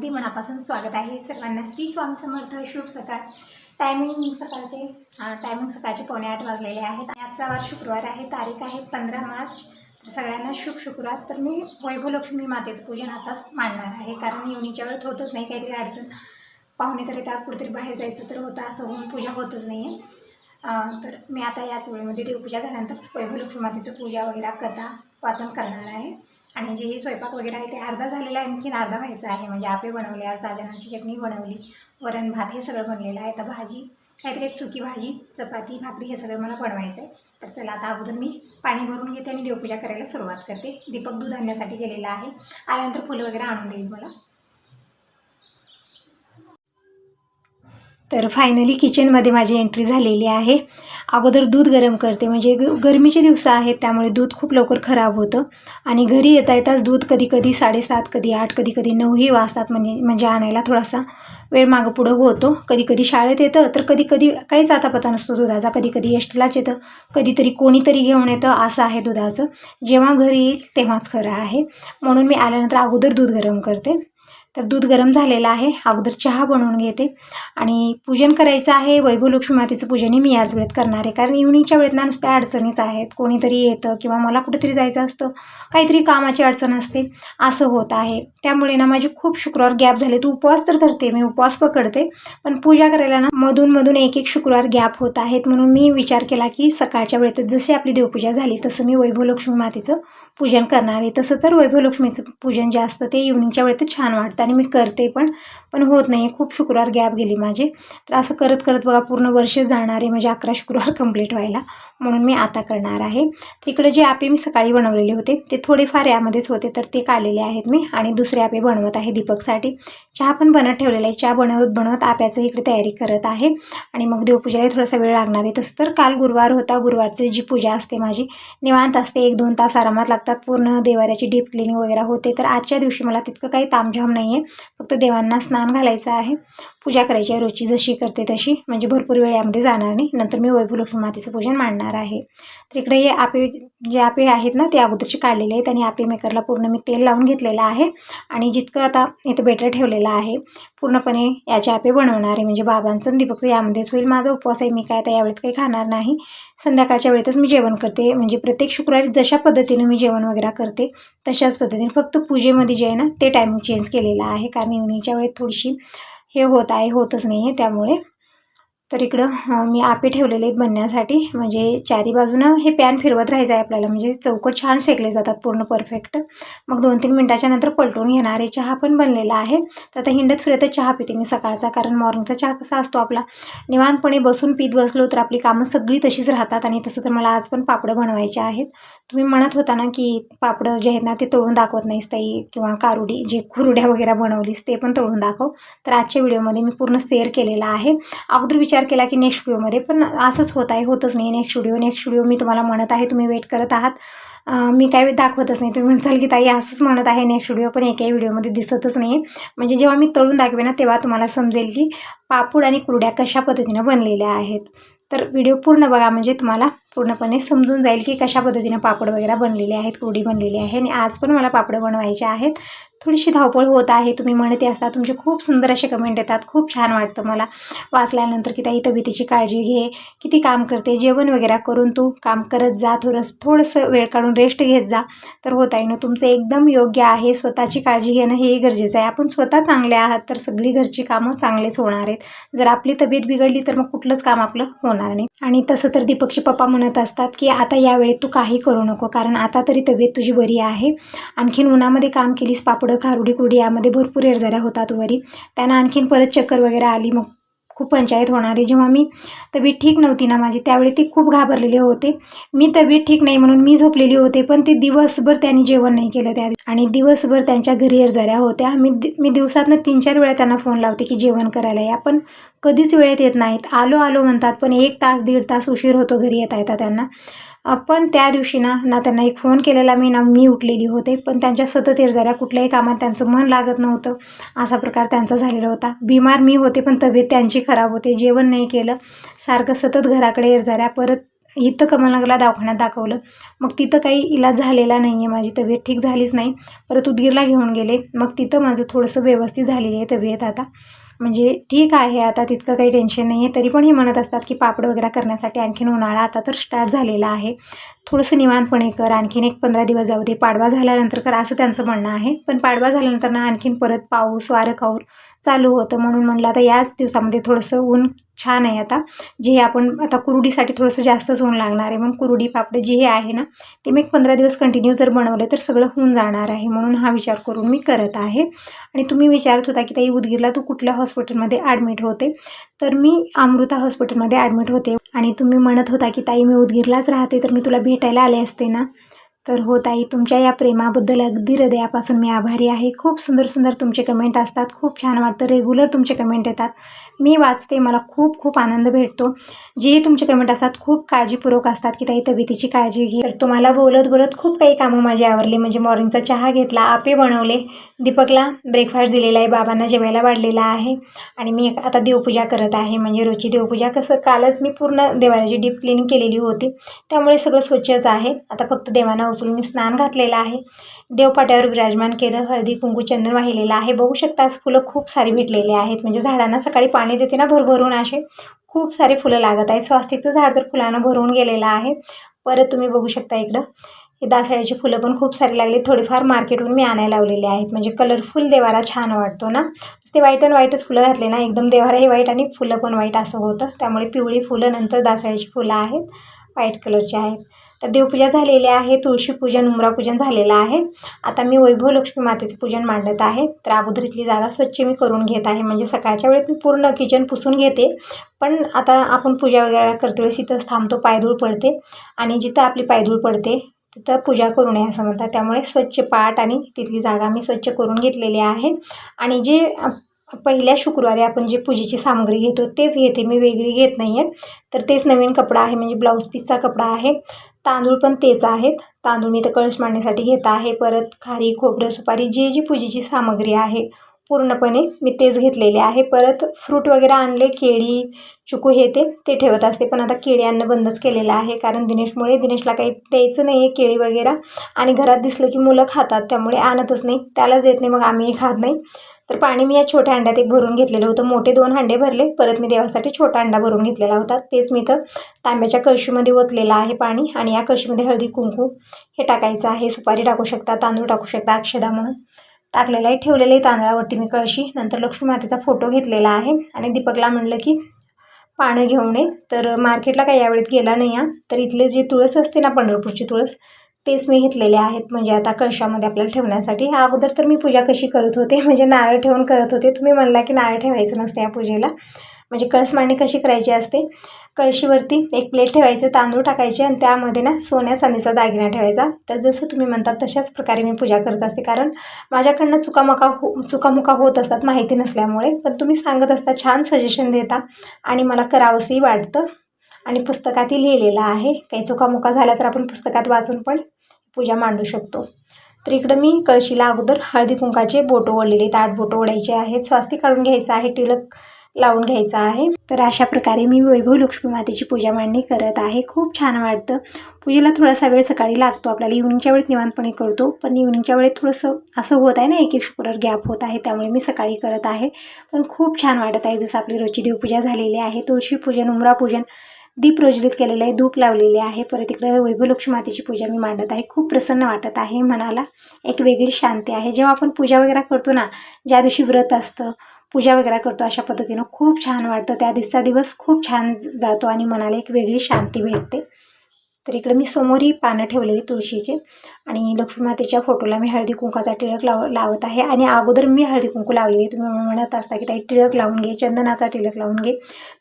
अगदी मनापासून स्वागत आहे सर्वांना. श्री स्वामी समर्थ. शुभ सकाळ. टायमिंग सकाळचे 7:45 वाजलेले आहेत. आजचा वार शुक्रवार आहे. तारीख आहे 15 मार्च. तर सगळ्यांना शुभ शुक्रवार. तर मी वैभवलक्ष्मी मातेचं पूजन आताच मांडणार आहे, कारण येवणीच्या वेळेत होतच नाही, काहीतरी अडचण पाहुणे तरी त्यात कुठेतरी बाहेर जायचं तर होतं, असं होऊन पूजा होतच नाही आहे. तर मी आता याच वेळेमध्ये देवपूजा झाल्यानंतर वैभवलक्ष्मी मातेचं पूजा वगैरे कथा वाचन करणार आहे. आणि जे स्वयंपाक वगैरे आहे ते अर्धा झालेला आहे, आणखीन अर्धा व्हायचा आहे. म्हणजे आपे बनवले, आज ताज्यानाची चटणी बनवली, वरण भात हे सगळं बनलेलं आहे. आता भाजी काहीतरी एक सुकी भाजी, चपाती, भाकरी हे सगळं मला बनवायचं आहे. तर चला आता अगोदर मी पाणी भरून घेते आणि देवपूजा करायला सुरुवात करते. दीपक दूध आणण्यासाठी गेलेला आहे, आल्यानंतर फुलं वगैरे आणून देईल मला. तर फायनली किचनमध्ये माझी एंट्री झालेली आहे. अगोदर दूध गरम करते, म्हणजे गरमीचे दिवस आहेत त्यामुळे दूध खूप लवकर खराब होतं आणि घरी येता येताच दूध कधी कधी 7:30, कधी 8, कधी कधी 9ही वाजतात. म्हणजे आणायला थोडासा वेळ मागं पुढं होतो. कधी कधी शाळेत येतं, तर कधी कधी काहीच आता पता नसतो दुधाचा. कधी कधी एसटीलाच येतं, कधीतरी कोणीतरी घेऊन येतं. असं आहे दुधाचं. जेव्हा घरी येईल तेव्हाच खरं आहे. म्हणून मी आल्यानंतर अगोदर दूध गरम करते. तर दूध गरम झालेलं आहे. अगोदर चहा बनवून घेते आणि पूजन करायचं आहे. वैभवलक्ष्मी मातेचं पूजनही मी याच वेळेत करणार आहे, कारण इव्हनिंगच्या वेळेत ना नुसत्या अडचणीच आहेत. कोणीतरी येतं किंवा मला कुठेतरी जायचं असतं, काहीतरी कामाची अडचण असते, असं होत आहे. त्यामुळे ना माझे खूप शुक्रवार गॅप झाले. तू उपवास तर धरते, मी उपवास पकडते, पण पूजा करायला ना मधून एक शुक्रवार गॅप होत आहेत. म्हणून मी विचार केला की सकाळच्या वेळेतच जशी आपली देवपूजा झाली तसं मी वैभवलक्ष्मी मातेचं पूजन करणार आहे. तसं तर वैभवलक्ष्मीचं पूजन जे असतं ते इव्हनिंगच्या वेळेतच छान वाटतं आणि मी करते पण होत नाही. खूप शुक्रवार गॅप गेली माझे. तर असं करत करत बघा पूर्ण वर्ष जाणार आहे, म्हणजे 11 शुक्रवार कंप्लीट व्हायला. म्हणून मी आता करणार आहे. तिकडे जे आपे मी सकाळी बनवलेले होते ते थोडेफार यामध्येच होते, तर ते काढलेले आहेत मी आणि दुसरे आपे बनवत आहे दीपकसाठी. चहा पण बनत ठेवलेला आहे. चहा बनवत आप्याचं इकडे तयारी करत आहे आणि मग देवपूजेलाही थोडासा वेळ लागणार आहे. तसं तर काल गुरुवार होता. गुरुवारची जी पूजा असते माझी निवांत असते, 1-2 तास आरामात लागतात. पूर्ण देवाऱ्याची डीप क्लिनिंग वगैरे होते. तर आजच्या दिवशी मला तितकं काही तामझाम नाही आहे. फक्त देवांना स्नान घालायचं आहे, पूजा करायची आहे रोजची जशी करते तशी, म्हणजे भरपूर वेळ यामध्ये जाणार नाही. नंतर मी वैभवलक्ष्मी मातेचं पूजन मांडणार आहे. तर इकडे हे आपे आहेत ना ते अगोदरचे काढलेले आहेत आणि आपे मेकरला पूर्ण मी तेल लावून घेतलेलं आहे आणि जितकं आता इथं बेटर ठेवलेलं आहे पूर्णपणे याचे आपे बनवणार आहे. म्हणजे बाबांचं आणि दीपकचं यामध्येच होईल. माझा उपवास आहे, मी काय आता यावेळेत काही खाणार नाही. संध्याकाळच्या वेळेतच मी जेवण करते, म्हणजे प्रत्येक शुक्रवारी जशा पद्धतीने मी जेवण वगैरे करते तशाच पद्धतीने, फक्त पूजेमध्ये जे आहे ना ते टायमिंग चेंज केलेलं आहे, कारण इव्हनिंगच्या वेळेत थोडीशी हे होतच नाही आहे त्यामुळे. तर इकडं मी आपे ठेवलेले आहेत बनण्यासाठी, म्हणजे चारी बाजूनं हे पॅन फिरवत राहायचं आहे आपल्याला, म्हणजे चौकट छान शेकले जातात पूर्ण परफेक्ट. मग 2-3 मिनटाच्या नंतर पलटून घेणार आहे. चहा पण बनलेला आहे. तर आता हिंडत फिरतच चहा पिते मी सकाळचा, कारण मॉर्निंगचा चहा कसा असतो आपला निवांतपणे बसून पीत बसलो तर आपली कामं सगळी तशीच राहतात. आणि तसं तर मला आज पण पापडं बनवायचे आहेत. तुम्ही म्हणत होता ना की पापडं जे आहेत ना ते तळून दाखवत नाहीस ताई, किंवा कारुडी जे कुरड्या वगैरे बनवलीस ते पण तळून दाखव. तर आजच्या व्हिडिओमध्ये मी पूर्ण शेअर केलेला आहे. अगोदर विचार केला की नेक्स्ट व्हिडिओमध्ये, पण असंच होतच नाही. नेक्स्ट व्हिडिओ मी तुम्हाला म्हणत आहे, तुम्ही वेट करत आहात, मी काय दाखवतच नाही. तुम्ही म्हणसाल की ताई असंच म्हणत आहे नेक्स्ट व्हिडिओ, पण एकाही व्हिडिओमध्ये दिसतच नाही. म्हणजे जेव्हा मी तळून दाखवे ना तेव्हा तुम्हाला समजेल की पापड आणि कुरड्या कशा पद्धतीनं बनलेल्या आहेत. तर व्हिडिओ पूर्ण बघा, म्हणजे तुम्हाला पूर्णपणे समजून जाईल की कशा पद्धतीनं पापड वगैरे बनलेले आहेत, कुरडी बनलेली आहे. आणि आज पण मला पापड बनवायचे आहेत. थोडीशी धावपळ होत आहे. तुम्ही म्हणते असता, तुमचे खूप सुंदर असे कमेंट येतात, खूप छान वाटतं मला वाचल्यानंतर की ताई तब्येतीची काळजी घे, किती काम करते, जेवण वगैरे करून तू काम करत जा, थोडंसं वेळ काढून रेस्ट घेत जा. तर होत आहे ना, तुमचं एकदम योग्य आहे. स्वतःची काळजी घेणं हेही गरजेचं आहे. आपण स्वतः चांगले आहात तर सगळी घरची कामं चांगलेच होणार आहेत. जर आपली तब्येत बिघडली तर मग कुठलंच काम आपलं होणार नाही. आणि तसं तर दीपकचे पप्पा म्हणत असतात की आता यावेळेत तू काही करू नको, कारण आता तरी तब्येत तुझी बरी आहे. आणखीन उन्हामध्ये काम केलीस, पापडं कारुडी कुरडी यामध्ये भरपूर एरझऱ्या होतात वरी, त्यांना आणखीन परत चक्कर वगैरे आली, मग खूप पंचायत होणार आहे. जेव्हा मी तब्येत ठीक नव्हती ना माझी त्यावेळी ते खूप घाबरलेले होते. मी तब्येत ठीक नाही म्हणून मी झोपलेली होते, पण ते दिवसभर त्यांनी जेवण नाही केलं त्या आणि दिवसभर त्यांच्या घरी एरझऱ्या होत्या. मी दिवसातनं 3-4 वेळा त्यांना फोन लावते की जेवण करायला या, पण कधीच वेळेत येत नाहीत. आलो म्हणतात, पण 1 तास 1.5 तास उशीर होतो घरी येता त्यांना. पण त्या दिवशी ना त्यांना एक फोन केलेला मी उठलेली होते, पण त्यांच्या सतत एरझऱ्या, कुठल्याही कामात त्यांचं मन लागत नव्हतं, असा प्रकार त्यांचा झालेला होता. बिमार मी होते पण तब्येत त्यांची खराब होते, जेवण नाही केलं, सारखं सतत घराकडे एरझऱ्या, परत इथं कमलनगरला दवाखान्यात दाखवलं, मग तिथं काही इलाज झालेला नाही आहे, माझी तब्येत ठीक झालीच नाही. परत उदगीरला घेऊन गेले, मग तिथं माझं थोडंसं व्यवस्थित झालेली आहे तब्येत आता, म्हणजे ठीक आहे आता, तितकं काही टेन्शन नाही आहे. तरी पण हे म्हणत असतात की पापड वगैरे करण्यासाठी आणखीन उन्हाळा आता तर स्टार्ट झालेला आहे, थोडंसं निवांतपणे कर, आणखीन एक 15 दिवस जाऊ दे, पाडवा झाल्यानंतर कर, असं त्यांचं म्हणणं आहे. पण पाडवा झाल्यानंतर ना आणखीन परत पाऊस वारं काऊर चालू होतं, म्हणून म्हणलं आता याच दिवसामध्ये थोडंसं ऊन छान आहे आता, जे आपण आता कुरुडीसाठी थोडंसं जास्तच ऊन लागणार आहे. मग कुरुडी पापड जे हे आहे ना, ते मी 15 दिवस कंटिन्यू जर बनवले तर सगळं होऊन जाणार आहे, म्हणून हा विचार करून मी करत आहे. आणि तुम्ही विचारत होता की ताई उदगीरला तू कुठल्या हॉस्पिटलमध्ये ॲडमिट होते, तर मी अमृता हॉस्पिटलमध्ये ॲडमिट होते. आणि तुम्ही म्हणत होता की ताई मी उदगीरलाच राहते, तर मी तुला भेटायला आले असते ना. तर हो ताई, तुमच्या या प्रेमाबद्दल अगदी हृदयापासून मी आभारी आहे. खूप सुंदर सुंदर तुमचे कमेंट असतात, खूप छान वाटतं, रेग्युलर तुमचे कमेंट येतात, मी वाचते, मला खूप खूप आनंद भेटतो. जे तुमचे कमेंट असतात खूप काळजीपूर्वक असतात की ताई तब्येतीची काळजी घे. तर तुम्हाला बोलत बोलत खूप काही कामं माझी आवरली, म्हणजे मॉर्निंगचा चहा घेतला, आपे बनवले, दीपकला ब्रेकफास्ट दिलेला आहे, बाबांना जेवायला वाढलेला आहे, आणि मी आता देवपूजा करत आहे. म्हणजे रोजची देवपूजा कसं, कालच मी पूर्ण देवाची डीप क्लिनिंग केलेली होती, त्यामुळे सगळं स्वच्छच आहे. आता फक्त देवांना उचलून मी स्नान घातलेलं आहे, देवपाट्यावर विराजमान केलं, हळदी कुंकू चंदन वाहिलेलं आहे. बघू शकता आज फुलं खूप सारी भेटलेली आहेत, म्हणजे झाडांना सकाळी पाणी देते ना भरभरून, असे खूप सारे फुलं लागत आहेत. स्वास्तिकचं झाड तर फुलानं भरून गेलेलं आहे. परत तुम्ही बघू शकता इकडं हे दासळ्याची फुलं पण खूप सारी लागली, थोडीफार मार्केटहून मी आणायला लावलेले आहेत, म्हणजे कलरफुल देवारा छान वाटतो ना. ते व्हाईट अँड व्हाईटच फुलं घातले ना, एकदम देवाराही व्हाईट आणि फुलं पण व्हाईट असं होतं, त्यामुळे पिवळी फुलं, नंतर दासळ्याची फुलं आहेत, व्हाईट कलरचे आहेत. तर देवपूजा झालेली आहे, तुळशीपूजन उंबरापूजन झालेलं आहे. आता मी वैभव लक्ष्मी मातेचं पूजन मांडत आहे. तर अगोदर इथली जागा स्वच्छ मी करून घेत आहे, म्हणजे सकाळच्या वेळेत मी पूर्ण किचन पुसून घेते, पण आता आपण पूजा वगैरे करते वेळेस इथंच थांबतो, पायधूळ पडते, आणि जिथं आपली पायधूळ पडते तिथं पूजा करू नये असं म्हणतात, त्यामुळे स्वच्छ पाट आणि तिथली जागा मी स्वच्छ करून घेतलेली आहे. आणि जे पहिल्या शुक्रवारी आपण जे पूजेची सामग्री घेतो तेच घेते मी, वेगळी घेत नाही आहे. तर तेच नवीन कपडा आहे, म्हणजे ब्लाऊज पीसचा कपडा आहे, तांदूळ पण तेच आहेत, तांदूळ मी तर कळश मांडण्यासाठी घेत आहे. परत खारी खोबरं सुपारी जी पूजेची सामग्री आहे पूर्णपणे मी तेच घेतलेले आहे. परत फ्रूट वगैरे आणले, केळी चिकू हे ते ठेवत असते, पण आता केळी आणणं बंदच केलेलं आहे, कारण दिनेशला काही द्यायचं नाही आहे केळी वगैरे, आणि घरात दिसलं की मुलं खातात, त्यामुळे आणतच नाही, त्यालाच देत नाही, मग आम्हीही खात नाही. तर पाणी मी या छोट्या अंड्यात एक भरून घेतलेलं होतं, मोठे 2 हांडे भरले, परत मी देवासाठी छोटा अंडा भरून घेतलेला होता, तेच मी तर तांब्याच्या कळशीमध्ये ओतलेलं आहे पाणी. आणि या कळशीमध्ये हळदी कुंकू हे टाकायचं आहे, सुपारी टाकू शकता, तांदूळ टाकू शकता, अक्षदा म्हणून टाकलेलं आहे, ठेवलेलं आहे तांदळावरती मी कळशी. नंतर लक्ष्मी मातेचा फोटो घेतलेला आहे, आणि दीपकला म्हणलं की पानं घेऊन ये, तर मार्केटला काही यावेळेत गेला नाही आहे. तर इथले जे तुळस असते ना, पंढरपूरची तुळस, तेच मी घेतलेले आहेत, म्हणजे आता कळशामध्ये आपल्याला ठेवण्यासाठी. अगोदर तर मी पूजा कशी करत होते, म्हणजे नारळ ठेवून करत होते. तुम्ही म्हणला की नारळ ठेवायचं नसते या पूजेला, म्हणजे कळस मांडणी कशी करायची असते, कळशीवरती एक प्लेट ठेवायचं, तांदूळ टाकायचे, आणि त्यामध्ये ना सोन्या चांदीचा दागिना ठेवायचा. तर जसं तुम्ही म्हणतात तशाच प्रकारे मी पूजा करत असते, कारण माझ्याकडनं चुकामुका होत असतात माहिती नसल्यामुळे, पण तुम्ही सांगत असता, छान सजेशन देता, आणि मला करावंसंही वाटतं. आणि पुस्तकातही लिहिलेलं आहे, काही चुकामुका झाल्या तर आपण पुस्तकात वाचून पण पूजा मांडू शकतो. तर इकडं मी कळशीला अगोदर हळदी कुंकाचे बोटं ओढलेले, 8 बोटं ओढायचे आहेत, स्वास्तिक काढून घ्यायचं आहे, टिळक लावून घ्यायचा आहे. तर अशा प्रकारे मी वैभव लक्ष्मी मातेची पूजा मांडणी करत आहे. खूप छान वाटतं. पूजेला थोडासा वेळ सकाळी लागतो आपल्याला, इव्हनिंगच्या वेळेस निवांतपणे करतो, पण इव्हनिंगच्या वेळेत थोडंसं असं होत आहे ना, एक शुक्रवार गॅप होत आहे, त्यामुळे मी सकाळी करत आहे. पण खूप छान वाटत आहे, जसं आपली रोजची देवपूजा झालेली आहे, तुळशीपूजन उंबरापूजन दीप प्रज्वलित केलेले आहे, धूप लावलेले आहे. परत इकडे वैभव लक्ष्मी मातेची पूजा मी मांडत आहे. खूप प्रसन्न वाटत आहे, मनाला एक वेगळी शांती आहे. जेव्हा आपण पूजा वगैरे करतो ना, ज्या दिवशी व्रत असतं, पूजा वगैरे करतो, अशा पद्धतीनं खूप छान वाटतं, त्या दिवसाचा दिवस खूप छान जातो, आणि मनाला एक वेगळी शांती भेटते. तर इकडे मी समोरही पानं ठेवलेली तुळशीचे, आणि लक्ष्मी मातेच्या फोटोला मी हळदी कुंकाचा टिळक लावत आहे. आणि अगोदर मी हळदी कुंकू लावलेली, तुम्ही म्हणत असता की ताई टिळक लावून घे, चंदनाचा टिळक लावून घे,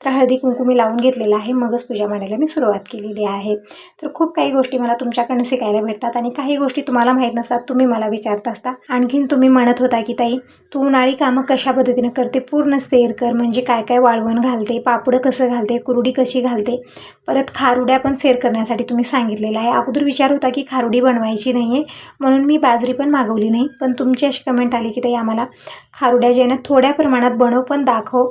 तर हळदी कुंकू मी लावून घेतलेला आहे, मगच पूजा मांडायला मी सुरुवात केलेली आहे. तर खूप काही गोष्टी मला तुमच्याकडनं शिकायला भेटतात, आणि काही गोष्टी तुम्हाला माहीत नसतात, तुम्ही मला विचारत असता. आणखीन तुम्ही म्हणत होता की ताई तू उन्हाळी कामं कशा पद्धतीनं करते, पूर्ण शेअर कर, म्हणजे काय काय वाळवण घालते, पापडं कसं घालते, कुरुडी कशी घालते, परत खारुड्या पण शेअर करण्यासाठी तुम्ही सांगितलेलं आहे. अगोदर विचार होता की खारुडी बनवायची नाही आहे, म्हणून मी बाजरी पण मागवली नाही, पण तुमची अशी कमेंट आली की ताई आम्हाला खारुड्या जे ना थोड्या प्रमाणात बनव पण दाखव.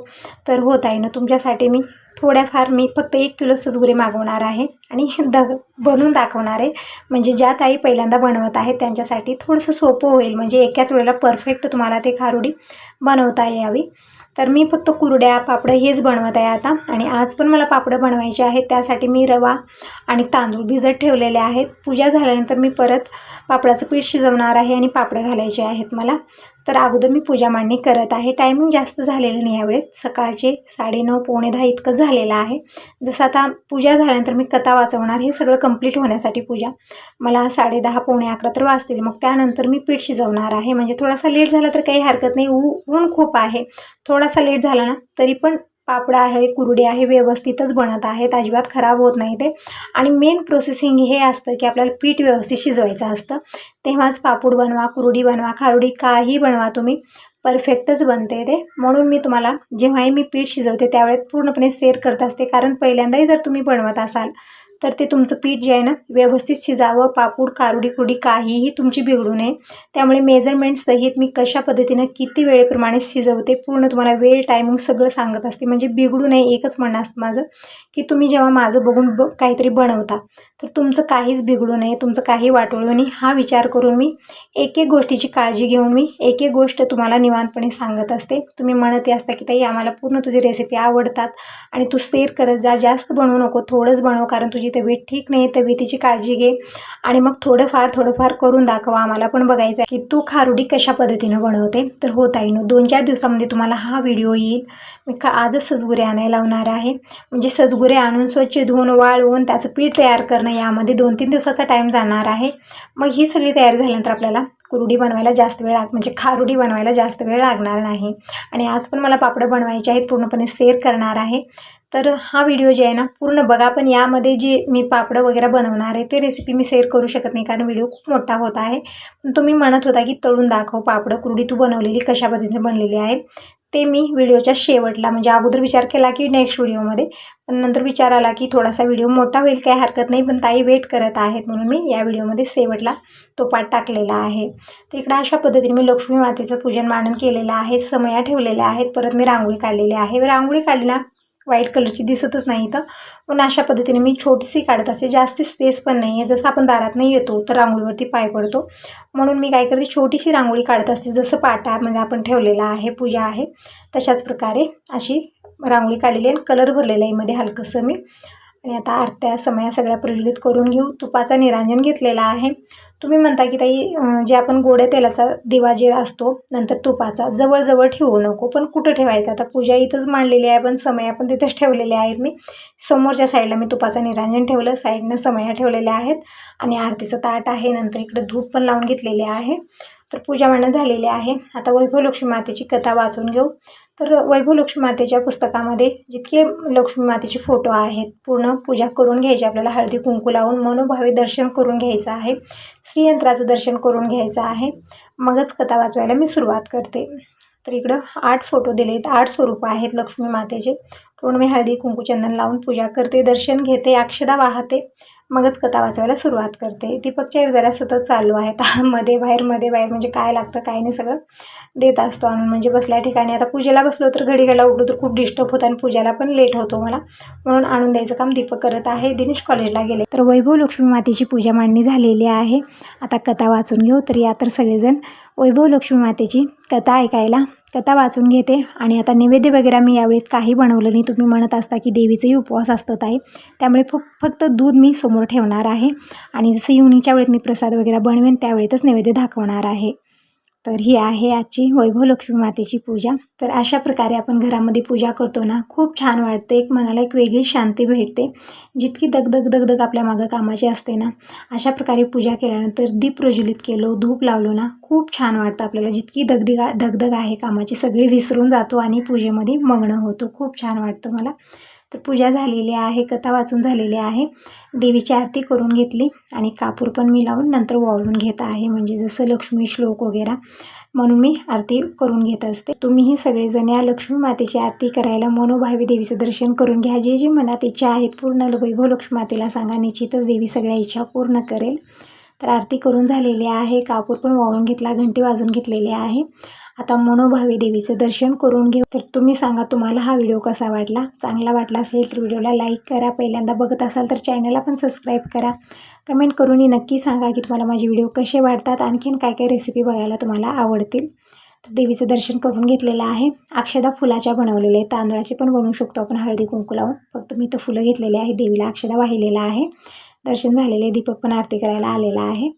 तर होत आहे ना, तुमच्यासाठी मी थोड्याफार मी फक्त 1 किलो सजगुरे मागवणार आहे आणि बनवून दाखवणार आहे. म्हणजे ज्या ताई पहिल्यांदा बनवत आहेत त्यांच्यासाठी थोडंसं सोपं होईल, म्हणजे एकाच वेळेला परफेक्ट तुम्हाला ते खारुडी बनवता यावी. तर मी फक्त कुरड्या पापडं हेच बनवत आहे आता. आणि आज पण मला पापडं बनवायचे आहेत. त्यासाठी मी रवा आणि तांदूळ भिजत ठेवलेले आहेत. पूजा झाल्यानंतर मी परत पापडाचं पीठ शिजवणार आहे आणि पापडं घालायचे आहेत मला. तर अगोदर मी पूजा मांडणी करत आहे. टायमिंग जास्त झालेलं नाही यावेळेस, सकाळचे 9:30 पावणे 10 इतकं झालेलं आहे. जसं आता पूजा झाल्यानंतर मी कथा वाचवणार, हे सगळं कंप्लीट होण्यासाठी पूजा मला 10:30 पावणे 11 तर वाजतील. मग त्यानंतर मी पीठ शिजवणार आहे. म्हणजे थोडासा लेट झाला तर काही हरकत नाही, ऊन खूप आहे. थोडासा लेट झाला ना तरी पण पापड आहे, कुरडे आहे, व्यवस्थितच बनत आहेत, अजिबात खराब होत नाही ते. आणि मेन प्रोसेसिंग हे असतं की आपल्याला पीठ व्यवस्थित शिजवायचं असतं, तेव्हाच पापड बनवा, कुरडी बनवा, खारुडी काही बनवा तुम्ही, परफेक्टच बनते ते. म्हणून मी तुम्हाला जेव्हाही मी पीठ शिजवते त्यावेळेस पूर्णपणे शेअर करत असते, कारण पहिल्यांदाही जर तुम्ही बनवत असाल तर ते तुमचं पीठ जे आहे ना व्यवस्थित शिजावं, पापड कारुडी कुरडी काहीही तुमची बिघडू नये. त्यामुळे मेजरमेंट सहित मी कशा पद्धतीनं किती वेळेप्रमाणे शिजवते पूर्ण तुम्हाला वेळ टायमिंग सगळं सांगत असते, म्हणजे बिघडू नये. एकच म्हणणं असतं माझं की तुम्ही जेव्हा माझं बघून काहीतरी बनवता तर तुमचं काहीच बिघडू नये, तुमचं काही वाटोळू नये, हा विचार करून मी एक एक गोष्टीची काळजी घेऊन मी एक एक गोष्ट तुम्हाला निवांतपणे सांगत असते. तुम्ही म्हणते असता की ताई आम्हाला पूर्ण तुझी रेसिपी आवडतात आणि तू शेअर करत जा, जास्त बनवू नको, थोडंच बनव, कारण तुझी तब्येत ठीक नाही, तब्येतीची काळजी घे आणि मग थोडंफार करून दाखवा, आम्हाला पण बघायचं आहे की तू खारुडी कशा पद्धतीनं बनवते. तर हो ताईनो, 2-4 दिवसामध्ये तुम्हाला हा व्हिडिओ येईल. मी आजच सजगुरे आणायला लावणार आहे. म्हणजे सजगुरे आणून स्वच्छ धुवून वाळवून त्याचं पीठ तयार करणं यामध्ये 2-3 दिवसाचा टाईम जाणार आहे. मग ही सगळी तयारी झाल्यानंतर आपल्याला कुरडी बनवायला जास्त वेळ म्हणजे खारुडी बनवायला जास्त वेळ लागणार नाही. आणि आज पण मला पापडं बनवायचे आहेत, पूर्णपणे शेअर करणार आहे. तर हा व्हिडिओ जे आहे ना पूर्ण बघा. पण यामध्ये जे मी पापडं वगैरे बनवणार आहे ते रेसिपी मी शेअर करू शकत नाही, कारण व्हिडिओ खूप मोठा होत आहे. पण तुम्ही म्हणत होता की तळून दाखव पापडं कुरडी तू बनवलेली कशा पद्धतीने बनलेली आहे, ते मी व्हिडिओच्या शेवटला, म्हणजे अगोदर विचार केला की नेक्स्ट व्हिडिओमध्ये, पण नंतर विचार आला की थोडासा व्हिडिओ मोठा होईल, काही हरकत नाही, पण ताई वेट करत आहेत म्हणून मी या व्हिडिओमध्ये शेवटला तो पाठ टाकलेला आहे. तर इकडं अशा पद्धतीने मी लक्ष्मी मातेचं पूजन मांडण केलेलं आहे, समया ठेवलेल्या आहेत, परत मी रांगोळी काढलेली आहे. रांगोळी काढली ना व्हाईट कलरची दिसतच नाही इथं, पण अशा पद्धतीने मी छोटीशी काढत असते, जास्त स्पेस पण नाही आहे. जसं आपण दारात नाही येतो तर रांगोळीवरती पाय पडतो, म्हणून मी काय करते छोटीशी रांगोळी काढत असते. जसं पाटामध्ये आपण ठेवलेला आहे, पूजा आहे, तशाच प्रकारे अशी रांगोळी काढलेली आणि कलर भरलेला आहे मध्ये हलकंसं मी. आणि आता आरत्या समया सगळ्या प्रज्वलित करून घेऊ. तुपाचा निरांजन घेतलेला आहे. तुम्ही म्हणता की ताई जे आपण गोड्या तेलाचा दिवा जे असतो नंतर तुपाचा जवळजवळ ठेवू नको, पण कुठं ठेवायचं, आता पूजा इथंच मांडलेली आहे, पण समया पण तिथंच ठेवलेल्या आहेत. मी समोरच्या साईडला मी तुपाचं निरांजन ठेवलं, साईडनं समया ठेवलेल्या आहेत आणि आरतीचं ताट आहे. नंतर इकडं धूप पण लावून घेतलेले आहे. तर पूजा मांडणं झालेली आहे. आता वैभव लक्ष्मी मातेची कथा वाचून घेऊ. तर वैभव लक्ष्मी मातेच्या पुस्तकामध्ये जितके लक्ष्मी मातेचे फोटो आहेत पूर्ण पूजा करून घ्यायची आपल्याला, हळदी कुंकू लावून मनोभावे दर्शन करून घ्यायचं आहे, श्रीयंत्राचं दर्शन करून घ्यायचं आहे, मगच कथा वाचवायला मी सुरुवात करते. तर इकडं 8 फोटो दिले आहेत, 8 स्वरूप आहेत लक्ष्मी मातेचे. पूर्ण मी हळदी कुंकू चंदन लावून पूजा करते, दर्शन घेते, अक्षदा वाहते, मगच कथा वाचवायला सुरुवात करते. दीपकच्या जरा सतत चालू आहेत, मध्ये बाहेर म्हणजे काय लागतं काय नाही सगळं देत असतो आणून. म्हणजे बसल्या ठिकाणी आता पूजेला बसलो तर घडीला उठलो तर खूप डिस्टर्ब होतं आणि पूजेला पण लेट होतो मला, म्हणून आणून द्यायचं काम दीपक करत आहे. दिनेश कॉलेजला गेले. तर वैभव लक्ष्मी मातेची पूजा मांडणी झालेली आहे. आता कथा वाचून घेऊ. तर या तर सगळेजण वैभव लक्ष्मी मातेची कथा ऐकायला कथा वाचून घेते. आणि आता नैवेद्य वगैरे मी यावेळेत काही बनवलं नाही. तुम्ही म्हणत असता की देवीचेही उपवास असतात आहे, त्यामुळे फक्त दूध मी समोर ठेवणार आहे आणि जसं इव्हनिंगच्या वेळेत मी प्रसाद वगैरे बनवेन त्यावेळेतच नैवेद्य दाखवणार आहे. तर ही आहे आजची वैभव लक्ष्मी मातेची पूजा. तर अशा प्रकारे आपण घरामध्ये पूजा करतो ना खूप छान वाटते, एक मनाला एक वेगळी शांती भेटते. जितकी दगदग आपल्या मागं कामाची असते ना, अशा प्रकारे पूजा केल्यानंतर दीप प्रज्वलित केलो, धूप लावलो ना खूप छान वाटतं आपल्याला. जितकी दगदग आहे कामाची सगळी विसरून जातो आणि पूजेमध्ये मग्न होतो. खूप छान वाटतं मला. तर पूजा झालेली आहे, कथा वाचून झालेली आहे, देवीची आरती करून घेतली आणि कापूर पण मी लावून नंतर वाळून घेत आहे, म्हणजे जसं लक्ष्मी श्लोक वगैरे म्हणून मी आरती करून घेत असते. तुम्हीही सगळेजण या लक्ष्मी मातेची आरती करायला मनोभावे देवीचं दर्शन करून घ्या. जे जे मनात इच्छा आहेत पूर्ण वैभव लक्ष्मी मातेला सांगा, निश्चितच देवी सगळ्या इच्छा पूर्ण करेल. तर आरती करून झालेली आहे, कापूर पण वाळून घेतला, घंटी वाजून घेतलेली आहे. आता मनोभावे देवीचं दर्शन करून घेऊ. तर तुम्ही सांगा तुम्हाला हा व्हिडिओ कसा वाटला. चांगला वाटला असेल तर व्हिडिओला लाईक करा, पहिल्यांदा बघत असाल तर चॅनलला पण सबस्क्राईब करा. कमेंट करूनही नक्की सांगा की तुम्हाला माझे व्हिडिओ कसे वाटतात, आणखीन काय काय रेसिपी बघायला तुम्हाला आवडतील. तर देवीचं दर्शन करून घेतलेलं आहे. अक्षदा फुलाच्या बनवलेले आहे, तांदळाचे पण बनवू शकतो आपण हळदी कुंकू लावून. फक्त मी तर फुलं घेतलेले आहे, देवीला अक्षदा वाहिलेला आहे. दर्शन झालेले, दीपक पण आरती करायला आलेला आहे.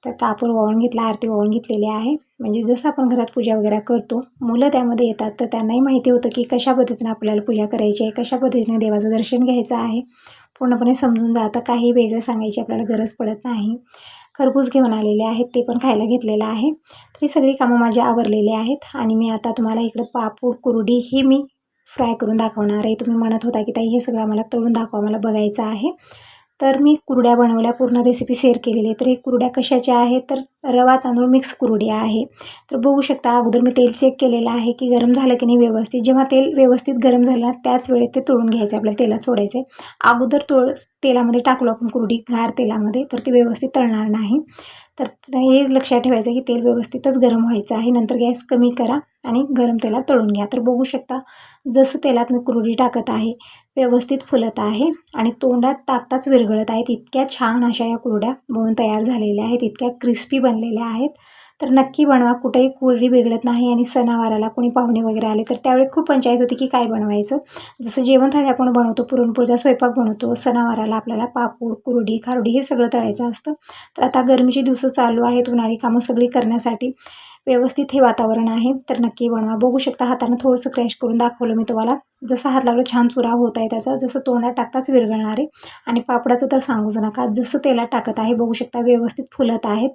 तर कापूर वाळून घेतला, आरती वाळून घेतलेली आहे. म्हणजे जसं आपण घरात पूजा वगैरे करतो, मुलं त्यामध्ये येतात तर त्यांनाही माहिती होतं की कशा पद्धतीने आपल्याला पूजा करायची आहे, कशा पद्धतीने देवाचं दर्शन घ्यायचं आहे. पूर्णपणे समजून जातं, काही वेगळं सांगायची आपल्याला गरज पडत नाही. खरबूज घेऊन आलेले आहेत, ते पण खायला घेतलेलं आहे. तरी सगळी कामं माझी आवरलेली आहेत आणि मी आता तुम्हाला इकडं पापूड कुरडी हे मी फ्राय करून दाखवणार आहे. तुम्ही म्हणत होता की ताई हे सगळं आम्हाला तळून दाखवा, मला बघायचं आहे. तर मी कुरड्या बनवल्या, पूर्ण रेसिपी शेअर केलेली आहे. तर हे कुरड्या कशाच्या आहेत, तर रवा तांदूळ मिक्स कुरड्या आहे. तर बघू शकता, अगोदर मी तेल चेक केलेलं आहे की गरम झालं की नाही व्यवस्थित. जेव्हा तेल व्यवस्थित गरम झालं त्याच वेळेत ते तळून घ्यायचं, आपल्याला तेलात सोडायचं आहे. अगोदर तेलामध्ये टाकलो आपण कुरडी गार तेलामध्ये तर ते व्यवस्थित तळणार नाही. तर हे लक्षात ठेवायचं की तेल व्यवस्थितच गरम व्हायचं आहे. नंतर गॅस कमी करा आणि गरम तेलात तळून घ्या. तर बघू शकता, जसं तेलात मी कुरडी टाकत आहे व्यवस्थित फुलत आहे आणि तोंडात टाकताच विरघळत आहेत. इतक्या छान अशा या कुरड्या बनवून तयार झालेल्या आहेत, इतक्या क्रिस्पी बनलेल्या आहेत. तर नक्की बनवा, कुठेही कुरडी बिघडत नाही. आणि सणावाराला कोणी पाहुणे वगैरे आले तर त्यावेळी खूप पंचायत होती की काय बनवायचं. जसं जेवण थाळी आपण बनवतो, पुरणपोळीचा स्वयंपाक बनवतो, सणावाराला आपल्याला पापूड कुरडी खारडी हे सगळं तळायचं असतं. तर आता गरमीची दिवस चालू आहेत, उन्हाळी कामं सगळी करण्यासाठी व्यवस्थित हे वातावरण आहे. तर नक्की बनवा. बघू शकता, हातानं थोडंसं क्रॅश करून दाखवलं मी तुम्हाला. जसं हात लागलं छान चुरा होत आहे त्याचा, जसं तोंडात टाकताच विरघळणार आहे. आणि पापडाचं तर सांगूच नका, जसं तेलात टाकत आहे बघू शकता व्यवस्थित फुलत आहेत.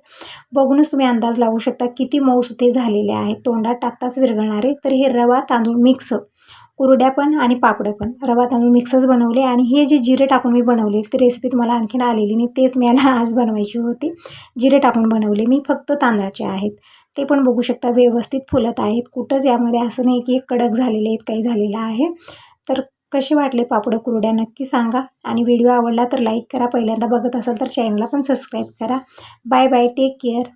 बघूनच तुम्ही अंदाज लावू शकता किती मऊसूत ते झालेले आहेत, तोंडात टाकताच विरघळणार आहे. तर हे रवा तांदूळ मिक्स कुरड्या पण आणि पापडं पण रवा तांदूळ मिक्सच बनवले. आणि हे जे जिरे टाकून मी बनवले ती रेसिपी तुम्हाला आणखीन आलेली नाही, तेच मला आज बनवायची होती. जिरे टाकून बनवले मी, फक्त तांदळाचे आहेत. ते पण बघू शकता व्यवस्थित फुलत आहेत. कुठंच यामध्ये असं नाही की कडक झालेले आहेत, काही झालेलं आहे. तर कसे वाटले पापड कुरड्या नक्की सांगा. आणि व्हिडिओ आवडला तर लाईक करा, पहिल्यांदा बघत असाल तर चॅनलला पण सबस्क्राईब करा. Bye bye, take care.